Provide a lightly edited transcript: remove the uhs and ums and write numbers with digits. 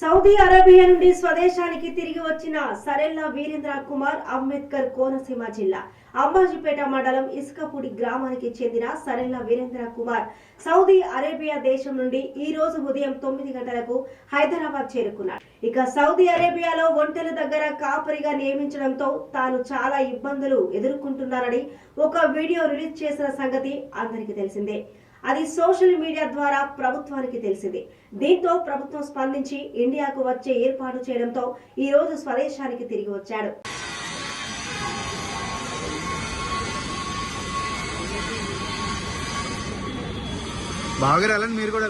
Saudi Arabia నుండి స్వదేశానికి తిరిగి వచ్చిన సరెల్లా వీరేంద్ర కుమార్ అంబేద్కర్ కోనసీమ జిల్లా అంబాజీపేట మండలం ఇసుకపూడి గ్రామానికి చెందిన సరెల్లా వీరేంద్ర కుమార్ సౌదీ అరేబియా దేశం నుండి ఈ రోజు ఉదయం 9 గంటలకు హైదరాబాద్ చేరుకున్నాడు. ఇక సౌదీ అరేబియాలో ఒంటెల దగ్గర కాపరిగా నియమించడంతో తాను చాలా ఇబ్బందులు ఎదుర్కొంటున్నానని ఒక వీడియో రిలీజ్ చేసిన సంగతి అందరికీ తెలిసిందే. అది సోషల్ మీడియా ద్వారా ప్రభుత్వానికి తెలిసింది. దీంతో ప్రభుత్వం స్పందించి ఇండియాకు వచ్చే ఏర్పాటు చేయడంతో ఈ రోజు స్వదేశానికి తిరిగి వచ్చాడు. మీరు కూడా